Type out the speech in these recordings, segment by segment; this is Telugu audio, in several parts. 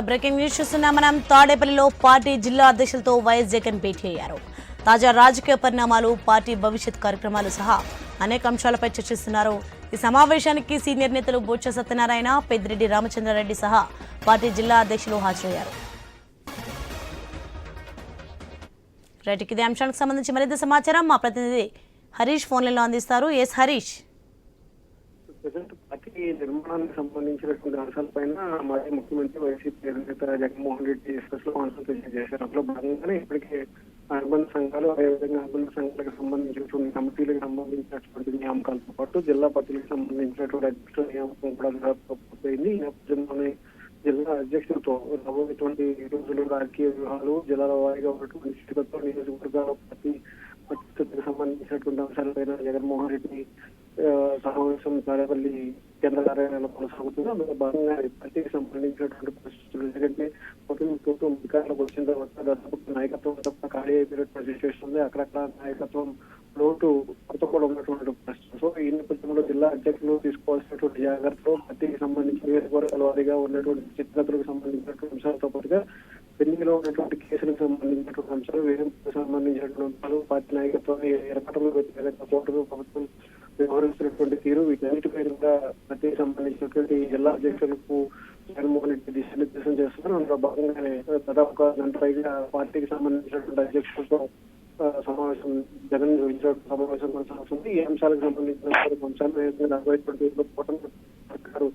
బ్రేకింగ్ న్యూస్ చూస్తున్నా మనం. తాడేపల్లిలో పార్టీ జిల్లా అధ్యక్షులతో వైఎస్ జగన్ భేటీ అయ్యారు. తాజా రాజకీయ పరిణామాలు, పార్టీ భవిష్యత్ కార్యక్రమాలు సహా అనేక అంశాలపై చర్చిస్తున్నారు. ఈ సమావేశానికి సీనియర్ నేతలు బొత్స సత్యనారాయణ, పెద్దిరెడ్డి రామచంద్రారెడ్డి సహా పార్టీ జిల్లా అధ్యక్షులు హాజరయ్యారు. రైట్, ఇదే అంశానికి సంబంధించి మరింత సమాచారం మా ప్రతినిధి హరీష్ ఫోన్లలో అందిస్తారు. ఎస్ హరీష్. పార్టీ నిర్మాణానికి సంబంధించినటువంటి అంశాలపైన మాజీ ముఖ్యమంత్రి వైసీపీ అధినేత జగన్మోహన్ రెడ్డి స్పెషల్ కాన్సల్టేషన్ చేశారు. అందులో భాగంగానే ఇప్పటికే అనుబంధ సంఘాలు, అదేవిధంగా అనుబంధ సంఘాలకు సంబంధించినటువంటి కమిటీలకు సంబంధించినటువంటి నియామకాలతో పాటు జిల్లా పార్టీలకు సంబంధించినటువంటి అధ్యక్షుల నియామకం కూడా పూర్తయింది. ఈ నేపథ్యంలోనే జిల్లా అధ్యక్షులతో రాబోయేటువంటి రోజులు రాజకీయ వ్యూహాలు, జిల్లాల వారీగా ఉన్నటువంటి స్థితిగతులు, నియోజకవర్గాల పార్టీ పరిస్థితులకు సంబంధించినటువంటి అంశాలపైన జగన్మోహన్ రెడ్డి సమావేశం తాడేపల్లి కేంద్ర కార్యాలయంలో కొనసాగుతుంది. అందులో భాగంగా పార్టీకి సంబంధించినటువంటి పరిస్థితులు, ఎందుకంటే ప్రభుత్వం అధికారంలోకి వచ్చిన తర్వాత దాదాపు నాయకత్వం తప్ప ఖాళీ అయిపోయినటువంటి సిచ్యువేషన్ ఉంది. అక్కడక్కడ నాయకత్వం లోటు కొత్త కూడా ఉన్నటువంటి పరిస్థితి. సో ఈ నేపథ్యంలో జిల్లా అధ్యక్షులు తీసుకోవాల్సినటువంటి జాగ్రత్తలు, పార్టీకి సంబంధించిన నియోజకవర్గాల వారీగా ఉన్నటువంటి స్థితిగతులకు సంబంధించినటువంటి అంశాలతో పాటుగా పెండింగ్ లో ఉన్నటువంటి కేసులకు సంబంధించినటువంటి అంశాలు, వేధింపులకు సంబంధించినటువంటి అంశాలు, పార్టీ నాయకత్వాన్ని ఏర్పడలో కోర్టులు ప్రభుత్వం వ్యవహరిస్తున్నటువంటి తీరు, వీటన్నిటిపై కూడా పార్టీకి సంబంధించినటువంటి జిల్లా అధ్యక్షులకు జగన్మోహన్ రెడ్డి దిశానిర్దేశం చేస్తున్నారు. అందులో భాగంగానే దాదాపు ఒక గంట పైగా పార్టీకి సంబంధించినటువంటి అధ్యక్షులతో సమావేశం జగన్ సమావేశం కొనసాగుతుంది. ఈ అంశాలకు సంబంధించిన అంశాలు రాబోయేటువంటి సర్కారు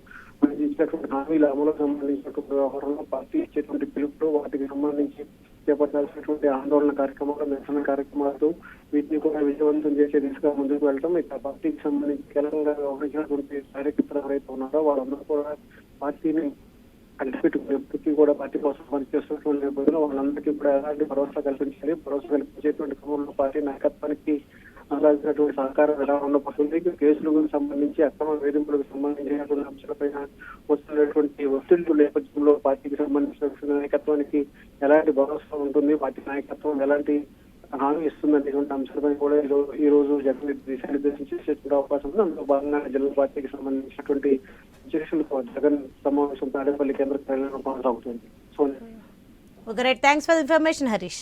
ఇచ్చినటువంటి హామీల అమలుకు సంబంధించినటువంటి వ్యవహారంలో పార్టీ ఇచ్చేటువంటి పిలుపులు, వాటికి సంబంధించి చేపట్టాల్సినటువంటి ఆందోళన కార్యక్రమాలు, నిరసన కార్యక్రమాలతో వీటిని కూడా విజయవంతం చేసే దిశగా ముందుకు వెళ్ళడం, ఇక పార్టీకి సంబంధించి కీలకంగా వ్యవహరించినటువంటి కార్యకర్తలు ఎవరైతే ఉన్నారో వాళ్ళందరూ కూడా పార్టీని అడిచిపెట్టుకుని ఎప్పటికీ కూడా పార్టీ కోసం పనిచేస్తున్నటువంటి నేపథ్యంలో వాళ్ళందరికీ కూడా ఎలాంటి భరోసా కల్పించాలి, భరోసా కల్పించేటువంటి క్రమంలో పార్టీ నాయకత్వానికి అందాల్సినటువంటి సహకారం ఎలా ఉండబోతుంది, కేసులకు సంబంధించి అక్రమ వేధింపులకు సంబంధించినటువంటి అంశాలపైన వస్తున్నటువంటి ఒత్తిళ్ల నేపథ్యంలో పార్టీకి సంబంధించిన నాయకత్వానికి ఎలాంటి భరోసా ఉంటుంది, పార్టీ నాయకత్వం ఎలాంటి హామీ ఇస్తుందనేటువంటి అంశాలపై కూడా ఈ రోజు జగన్ దిశానిర్దేశం చేసేటువంటి అవకాశం ఉంది. అందులో భాగంగా జిల్లా పార్టీకి సంబంధించినటువంటి అధ్యక్షులతో జగన్ సమావేశం తాడేపల్లి కేంద్ర కార్యాలయంలో కొనసాగుతుంది. Thanks for information Harish.